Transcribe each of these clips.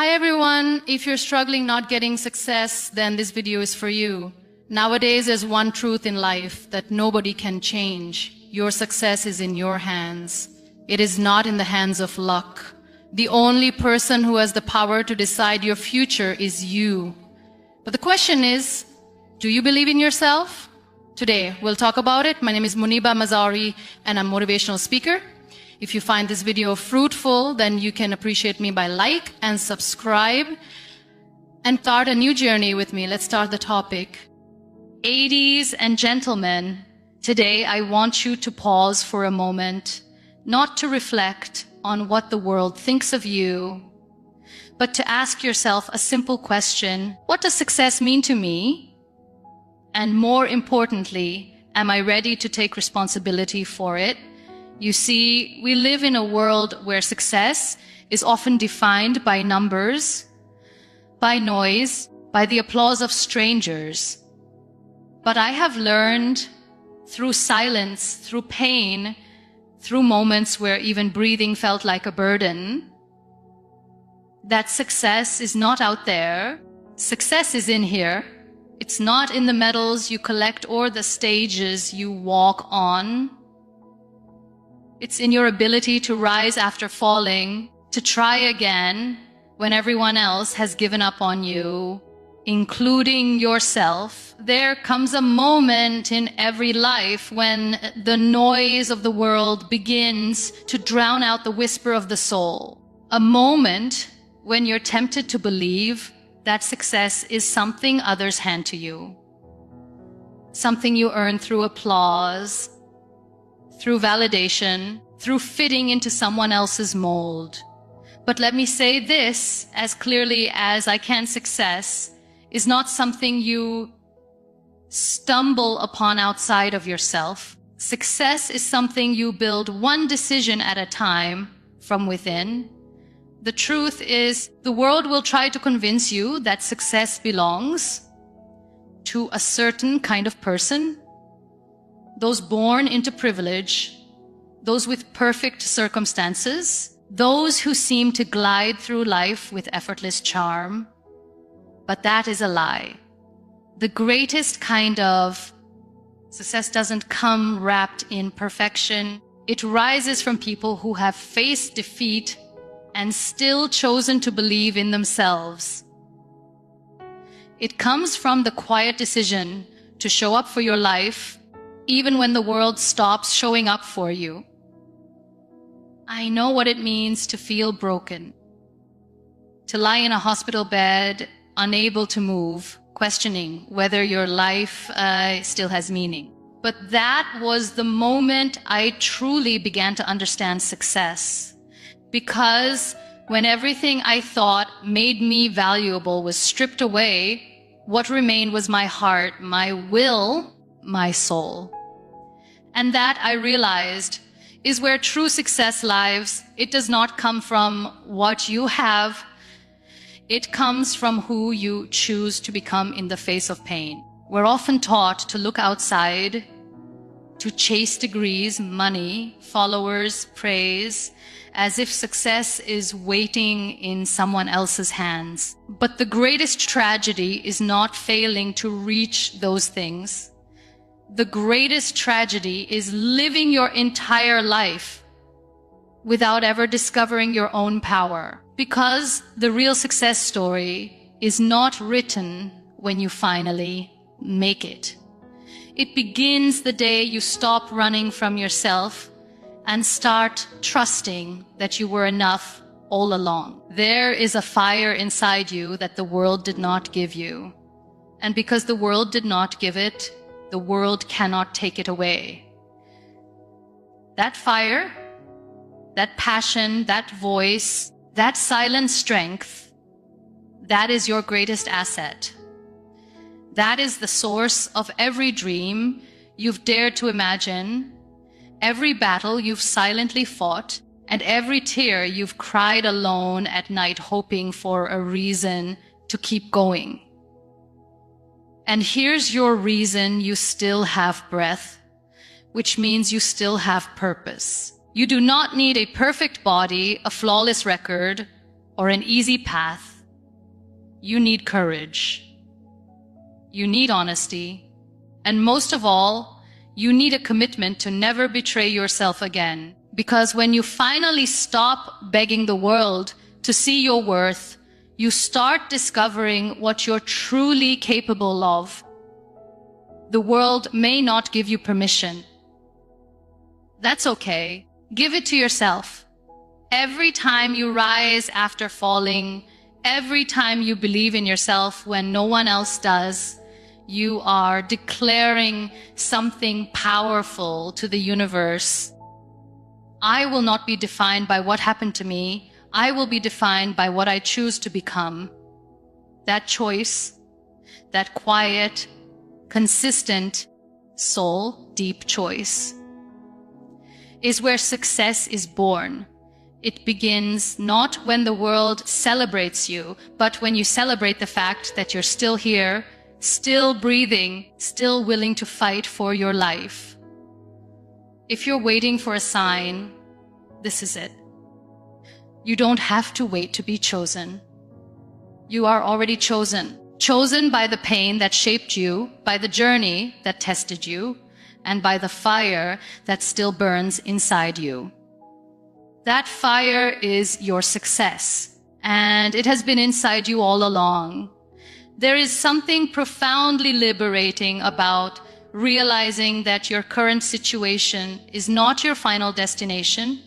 Hi everyone, if you're struggling not getting success, then this video is for you. Nowadays there's one truth in life that nobody can change. Your success is in your hands. It is not in the hands of luck. The only person who has the power to decide your future is you. But the question is, do you believe in yourself? Today we'll talk about it. My name is Muniba Mazari and I'm a motivational speaker. If you find this video fruitful, then you can appreciate me by like and subscribe and start a new journey with me. Let's start the topic. Ladies and gentlemen, today I want you to pause for a moment, not to reflect on what the world thinks of you, but to ask yourself a simple question. What does success mean to me? And more importantly, am I ready to take responsibility for it? You see, we live in a world where success is often defined by numbers, by noise, by the applause of strangers. But I have learned through silence, through pain, through moments where even breathing felt like a burden, that success is not out there. Success is in here. It's not in the medals you collect or the stages you walk on. It's in your ability to rise after falling, to try again when everyone else has given up on you, including yourself. There comes a moment in every life when the noise of the world begins to drown out the whisper of the soul. A moment when you're tempted to believe that success is something others hand to you, something you earn through applause, through validation, through fitting into someone else's mold. But let me say this as clearly as I can: success is not something you stumble upon outside of yourself. Success is something you build one decision at a time from within. The truth is, the world will try to convince you that success belongs to a certain kind of person, those born into privilege, those with perfect circumstances, those who seem to glide through life with effortless charm. But that is a lie. The greatest kind of success doesn't come wrapped in perfection. It rises from people who have faced defeat and still chosen to believe in themselves. It comes from the quiet decision to show up for your life even when the world stops showing up for you. I know what it means to feel broken, to lie in a hospital bed, unable to move, questioning whether your life still has meaning. But that was the moment I truly began to understand success. Because when everything I thought made me valuable was stripped away, what remained was my heart, my will, my soul. And that, I realized, is where true success lies. It does not come from what you have. It comes from who you choose to become in the face of pain. We're often taught to look outside, to chase degrees, money, followers, praise, as if success is waiting in someone else's hands. But the greatest tragedy is not failing to reach those things. The greatest tragedy is living your entire life without ever discovering your own power. Because the real success story is not written when you finally make it. It begins the day you stop running from yourself and start trusting that you were enough all along. There is a fire inside you that the world did not give you. And because the world did not give it, the world cannot take it away. That fire, that passion, that voice, that silent strength, that is your greatest asset. That is the source of every dream you've dared to imagine, every battle you've silently fought, and every tear you've cried alone at night hoping for a reason to keep going. And here's your reason: you still have breath, which means you still have purpose. You do not need a perfect body, a flawless record, or an easy path. You need courage. You need honesty. And most of all, you need a commitment to never betray yourself again. Because when you finally stop begging the world to see your worth, you start discovering what you're truly capable of. The world may not give you permission. That's okay. Give it to yourself. Every time you rise after falling, every time you believe in yourself when no one else does, you are declaring something powerful to the universe. I will not be defined by what happened to me. I will be defined by what I choose to become. That choice, that quiet, consistent, soul-deep choice, is where success is born. It begins not when the world celebrates you, but when you celebrate the fact that you're still here, still breathing, still willing to fight for your life. If you're waiting for a sign, this is it. You don't have to wait to be chosen. You are already chosen. Chosen by the pain that shaped you, by the journey that tested you, and by the fire that still burns inside you. That fire is your success, and it has been inside you all along. There is something profoundly liberating about realizing that your current situation is not your final destination.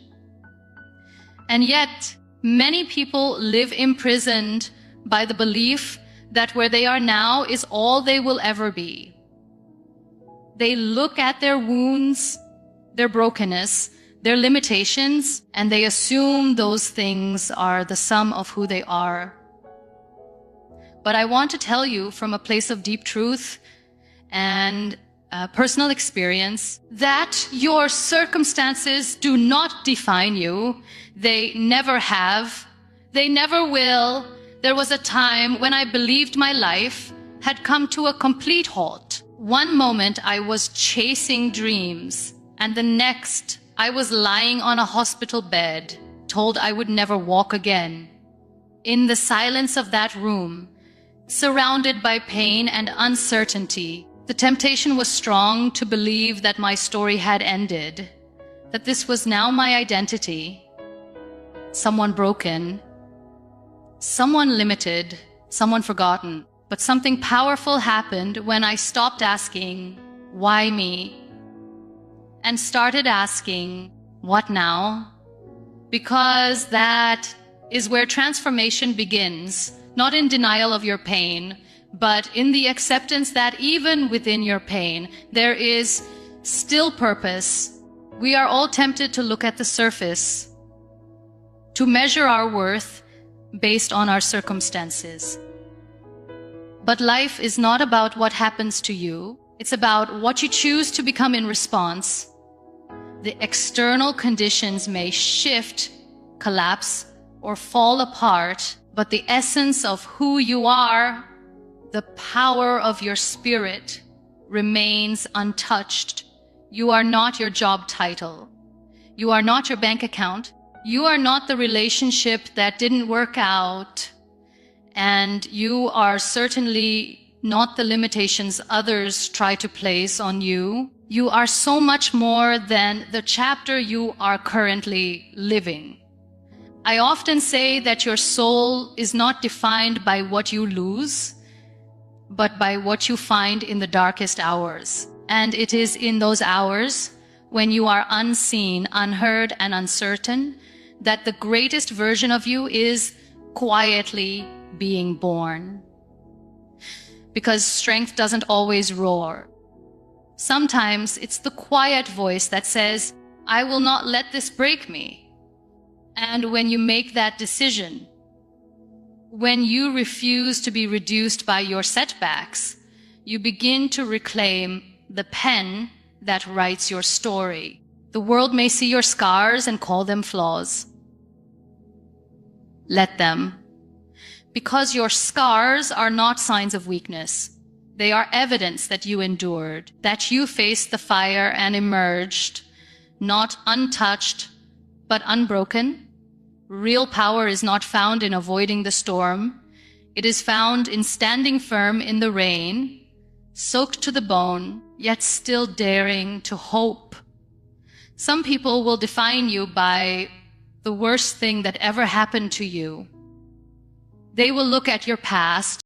And yet, many people live imprisoned by the belief that where they are now is all they will ever be. They look at their wounds, their brokenness, their limitations, and they assume those things are the sum of who they are. But I want to tell you from a place of deep truth and personal experience that your circumstances do not define you. They never have. They never will. There was a time when I believed my life had come to a complete halt. One moment I was chasing dreams, and the next I was lying on a hospital bed, told I would never walk again. In the silence of that room, surrounded by pain and uncertainty, the temptation was strong to believe that my story had ended, that this was now my identity. Someone broken, someone limited, someone forgotten. But something powerful happened when I stopped asking, why me? And started asking, what now? Because that is where transformation begins, not in denial of your pain, but in the acceptance that even within your pain, there is still purpose. We are all tempted to look at the surface, to measure our worth based on our circumstances. But life is not about what happens to you. It's about what you choose to become in response. The external conditions may shift, collapse, or fall apart, but the essence of who you are, the power of your spirit, remains untouched. You are not your job title. You are not your bank account. You are not the relationship that didn't work out. And you are certainly not the limitations others try to place on you. You are so much more than the chapter you are currently living. I often say that your soul is not defined by what you lose, but by what you find in the darkest hours. And it is in those hours, when you are unseen, unheard, and uncertain, that the greatest version of you is quietly being born. Because strength doesn't always roar. Sometimes it's the quiet voice that says, I will not let this break me. And when you make that decision, when you refuse to be reduced by your setbacks, you begin to reclaim the pen that writes your story. The world may see your scars and call them flaws. Let them. Because your scars are not signs of weakness. They are evidence that you endured, that you faced the fire and emerged, not untouched, but unbroken. Real power is not found in avoiding the storm. It is found in standing firm in the rain, soaked to the bone, yet still daring to hope. Some people will define you by the worst thing that ever happened to you. They will look at your past